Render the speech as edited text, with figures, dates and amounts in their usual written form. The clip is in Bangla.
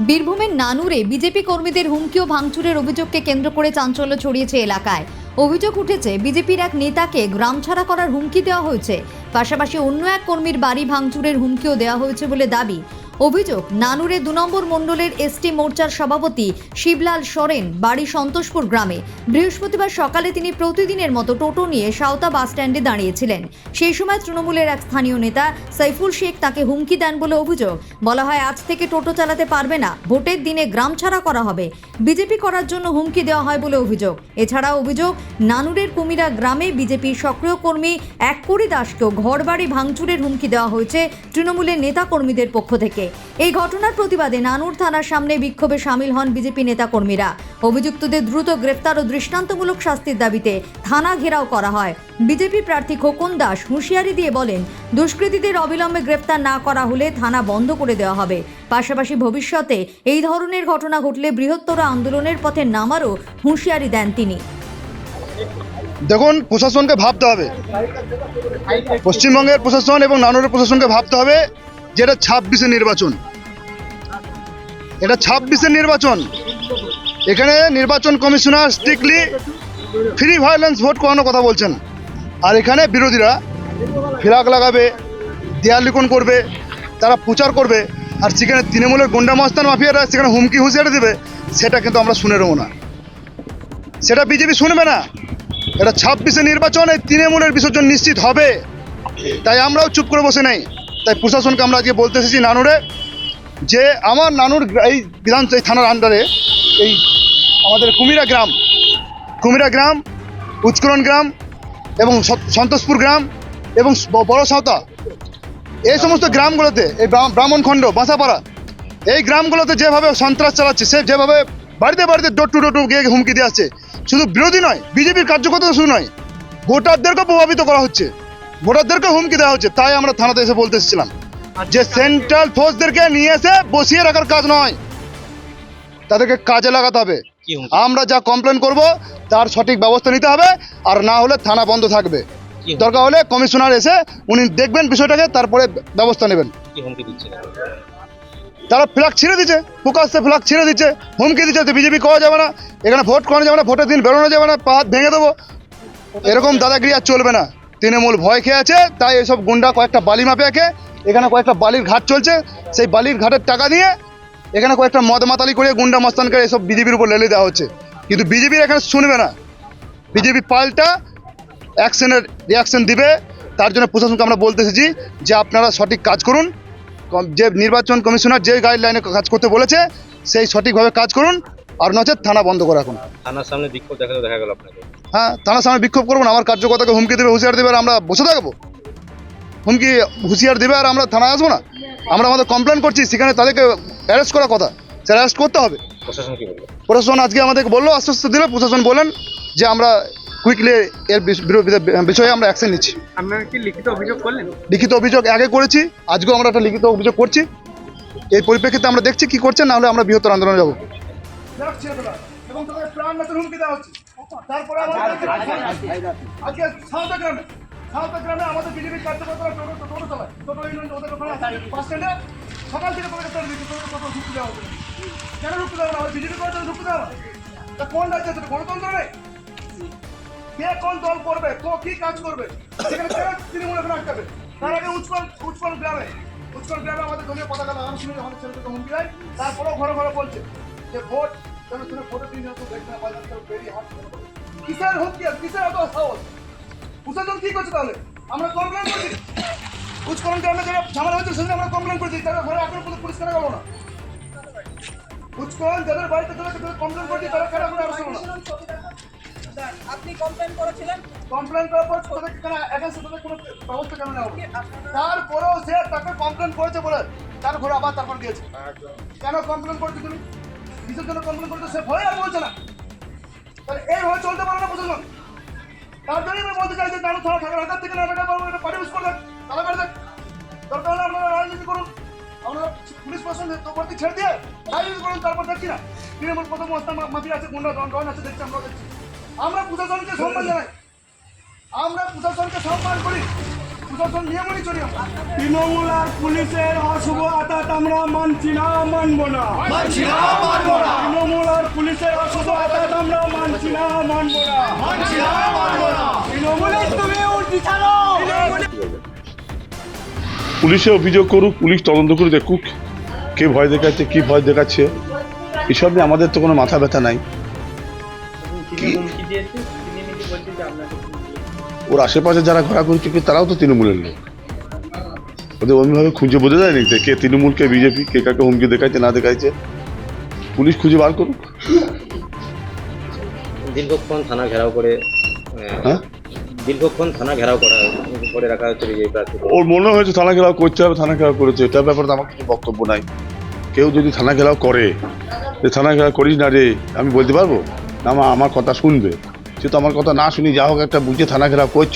বীরভূমের নানুরে বিজেপি কর্মীদের হুমকি ও ভাঙচুরের অভিযোগকে কেন্দ্র করে চাঞ্চল্য ছড়িয়েছে এলাকায়। অভিযোগ উঠেছে বিজেপির এক নেতাকে গ্রামছাড়া করার হুমকি দেওয়া হয়েছে, পাশাপাশি অন্য এক কর্মীর বাড়ি ভাঙচুরের হুমকিও দেওয়া হয়েছে বলে দাবি। অভিযোগ, নানুরে 2 নম্বর মণ্ডলের এসটি মোর্চার সভাপতি শিবলাল সোরেন বাড়ি সন্তোষপুর গ্রামে। বৃহস্পতিবার সকালে তিনি প্রতিদিনের মতো টোটো নিয়ে সাঁওতা বাস স্ট্যান্ডে দাঁড়িয়েছিলেন। সেই সময় তৃণমূলের এক স্থানীয় নেতা সাইফুল শেখ তাকে হুমকি দেন বলে অভিযোগ। বলা হয়, আজ থেকে টোটো চালাতে পারবে না, ভোটের দিনে গ্রাম ছাড়া করা হবে। বিজেপি করার জন্য হুমকি দেওয়া হয় বলে অভিযোগ। এছাড়াও অভিযোগ, নানুরের কুমিরা গ্রামে বিজেপির সক্রিয় কর্মী এক করি দাসকেও ঘরবাড়ি ভাঙচুরের হুমকি দেওয়া হয়েছে তৃণমূলের নেতা কর্মীদের পক্ষ থেকে। এই ঘটনার প্রতিবাদে নানুর থানার সামনে বিক্ষোভে সামিল হন বিজেপি নেতাকর্মীরা। অভিযুক্তদের দ্রুত গ্রেফতার ও দৃষ্টান্তমূলক শাস্তির দাবিতে থানা ঘেরাও করা হয়। বিজেপি প্রার্থী খোকন দাস হুঁশিয়ারি দিয়ে বলেন, দুষ্কৃতীদের অবিলম্বে গ্রেফতার না করা হলে থানা বন্ধ করে দেওয়া হবে। পাশাপাশি ভবিষ্যতে এই ধরনের ঘটনা ঘটলে বৃহত্তর আন্দোলনের পথে নামারও হুঁশিয়ারি দেন তিনি। দেখুন, প্রশাসনকে ভাবতে হবে, পশ্চিমবঙ্গের প্রশাসন এবং নানুরের প্রশাসনকে ভাবতে হবে যে এটা 26-এর নির্বাচন। এটা 26-এর নির্বাচন। এখানে নির্বাচন commissioner strictly free violence vote করানোর কথা বলছেন, আর এখানে বিরোধীরা ফিরাক লাগাবে, দেয়াল লিখন করবে, তারা প্রচার করবে, আর সেখানে তৃণমূলের গুন্ডা মস্তান মাফিয়ারা সেখানে হুমকি হুঁশিয়ারি দেবে। সেটা কিন্তু আমরা শুনে নেবো না, সেটা বিজেপি শুনবে না। এটা 26-এর নির্বাচন, এই তৃণমূলের বিসর্জন নিশ্চিত হবে। তাই আমরাও চুপ করে বসে নেই। তাই প্রশাসনকে আমরা আজকে বলতে এসেছি নানুরে, যে আমার নানুর এই এই থানার আন্ডারে এই আমাদের কুমিরা গ্রাম, উচ্চকরণ গ্রাম এবং সন্তোষপুর গ্রাম এবং বড় সাঁওতা, এই সমস্ত গ্রামগুলোতে, এই ব্রাহ্মণখণ্ড, বাঁসাপাড়া, এই গ্রামগুলোতে যেভাবে সন্ত্রাস চালাচ্ছে, সে যেভাবে বাড়িতে বাড়িতে ডোর টু ডোর গিয়ে হুমকি দিয়ে আসছে, শুধু বিরোধী নয়, বিজেপির কার্যকর্তা শুধু নয়, ভোটারদেরকেও প্রভাবিত করা হচ্ছে, ভোটারদেরকে হুমকি দেওয়া হচ্ছে। তাই আমরা থানাতে এসে বলতে এসেছিলাম যে সেন্ট্রাল ফোর্সদেরকে নিয়ে এসে বসিয়ে রাখার কাজ নয়, তাদেরকে কাজে লাগাতে হবে। আমরা যা কমপ্লেন করব তার সঠিক ব্যবস্থা নিতে হবে, আর না হলে থানা বন্ধ থাকবে। দরকার হলে কমিশনার এসে উনি দেখবেন বিষয়টাকে, তারপরে ব্যবস্থা নেবেন। তারা ফ্ল্যাগ ছিঁড়ে দিচ্ছে, প্রকাশ্যে ফ্ল্যাগ ছিঁড়ে দিচ্ছে, হুমকি দিচ্ছে যে বিজেপি করা যাবে না, এখানে ভোট করানো যাবে না, ভোটের দিন বেরোনো যাবে না, পা হাত ভেঙে দেবো। এরকম দাদাগিরি আর চলবে না। তৃণমূল ভয় খেয়ে আছে, তাই এসব গুন্ডা কয়েকটা বালি মাফিয়াকে, এখানে কয়েকটা বালির ঘাট চলছে, সেই বালির ঘাটের টাকা দিয়ে এখানে কয়েকটা মদ মাতালি করে গুন্ডা মস্তানকে এসব বিজেপির উপর লেলে দেওয়া হচ্ছে। কিন্তু বিজেপির এখানে শুনবে না, বিজেপি পাল্টা রিয়াকশন দিবে। তার জন্য প্রশাসনকে আমরা বলতে এসেছি যে আপনারা সঠিক কাজ করুন, যে নির্বাচন কমিশনার যে গাইডলাইনে কাজ করতে বলেছে সেই সঠিকভাবে কাজ করুন, আর নচেত থানা বন্ধ করে রাখুন। থানার সামনে বিক্ষোভ দেখা গেল আপনাকে? হ্যাঁ, থানার সামনে বিক্ষোভ করবো না। আমার কার্যকর্তাকে হুমকি দেবে, হুঁশিয়ার দেবে, আর আমরা বসে থাকবো? হুমকি হুঁশিয়ার দেবে আর আমরা থানায় আসবো না? আমরা আমাদের কমপ্লেন করছি, সেখানে তাদেরকে অ্যারেস্ট করার কথা, সেটা অ্যারেস্ট করতে হবে। প্রশাসন কি বললো? প্রশাসন আজকে আমাদেরকে বললো, আশ্বস্ত দিলে প্রশাসন বলেন যে আমরা কুইকলি এর বিষয়ে আমরা অ্যাকশন নিচ্ছি। আপনারা কি লিখিত অভিযোগ করলেন? লিখিত অভিযোগ আগে করেছি, আজকেও আমরা একটা লিখিত অভিযোগ করছি। এই পরিপ্রেক্ষিতে আমরা দেখছি কি করছেন, না হলে আমরা বৃহত্তর আন্দোলনে যাবো। আজকে সাঁওতা গ্রামে আমাদের বিজেপির কার্যকর্তারা টোটো চালায়, ওদের ওখানে বাস স্ট্যান্ডে সকাল থেকে ঢুকতে দেওয়া হচ্ছে। কেন ঢুকতে দেওয়া না? বিজেপি করে ঢুকতে দেওয়া না? তা কোন রাজ্যে গণতন্ত্র নেই? কে কোন দল করবে, কি কাজ করবে, সেখানে তৃণমূল এখানে আটকাবে। তার আগে উচ্চকরণ গ্রামে আমাদের দলীয় পতাকা লাগানো শুনে আমাদের ছেলেদেরকে হুমকি দেয়, তারপরেও ঘরে ঘরে বলছে যে ভোট যেন তুমি ভোটের দিন দেখতে না পাই, বেরিয়ে হাত কিসের হুমকি, কিসের এত সাহস? প্রশাসন কি করছে তাহলে? আমরা কমপ্লেন করছি, উচ্চকরণ গ্রামে যারা ঝামেলা হচ্ছে সেদিন আমরা কমপ্লেন করছি, তারা ঘরে এখন কোনো পুলিশ কেন গেল না? উচ্চকরণ যাদের বাড়িতে কমপ্লেন করছি তারা কেন এখন আরো শোনো না? আপনি কমপ্লেন করেছিলেন, কমপ্লেন করার পর তাদের কেন এখন তাদের কোনো ব্যবস্থা কেন নেওয়া হবে? তারপরেও সে তাকে কমপ্লেন করেছে বলে তার ঘরে আবার তারপর দিয়েছে। কেন কমপ্লেন করছো তুমি? কিসের জন্য কমপ্লেন করছো? সে ভয় আর বলছে না। তাহলে এইভাবে চলতে পারে না প্রশাসন। তার জন্যই আমি বলতে চাই যে নানু থানা থাকার হাজার থেকে না টাকা পাবো, এটা পার্টি অফিস করবেন, তালা করে দেন। দরকার হলে আপনারা রাজনীতি করুন, আমরা পুলিশ প্রশাসন তো করতে ছেড়ে দিয়ে রাজনীতি করুন, তারপর দেখছি না তৃণমূল প্রথম অবস্থা মাফিয়া আছে, গুন্ডা ডন আছে, দেখছি আমরা দেখছি। আমরা প্রশাসনকে সম্মান জানাই, আমরা প্রশাসনকে সম্মান করি, প্রশাসন নিয়মই চলি আমরা। তৃণমূল আর পুলিশের অশুভ আঘাত আমরা মানছি না, মানবো না। তৃণমূল আর পুলিশের অশুভ আঘাত আমরা মানছি না, মানবো না। তৃণমূলের তুমি উল্টি ছাড়ো। পুলিশে অভিযোগ করুক, পুলিশ তদন্ত করে দেখুক কে ভয় দেখাচ্ছে, কি ভয় দেখাচ্ছে, এসব নিয়ে আমাদের তো কোনো মাথা ব্যথা নাই। ওর আশেপাশে যারা ঘোরাঘুরি চুপি তারাও তো তৃণমূলের লোক, ওদের অন্যভাবে খুঁজে বোঝা যায়নি যে কে তৃণমূল কে বিজেপি, কে কাকে হুমকি দেখাচ্ছে না দেখাচ্ছে, পুলিশ খুঁজে বার করুক। দীর্ঘক্ষণ থানা ঘেরাও করে হ্যাঁ, দীর্ঘক্ষণ থানা ঘেরাও করে রাখা হচ্ছে বিজেপি প্রার্থী। ওর মনে হয়েছে থানা ঘেরাও করতে হবে, থানা ঘেরাও করেছে, এটার ব্যাপারে তো আমার কিছু বক্তব্য নাই। কেউ যদি থানা ঘেরাও করে, যে থানা ঘেরাও করিস না রে, আমি বলতে পারবো না আমার কথা শুনবে, সে তো আমার কথা না শুনি যা হোক একটা বুঝে থানা ঘেরাও করছে।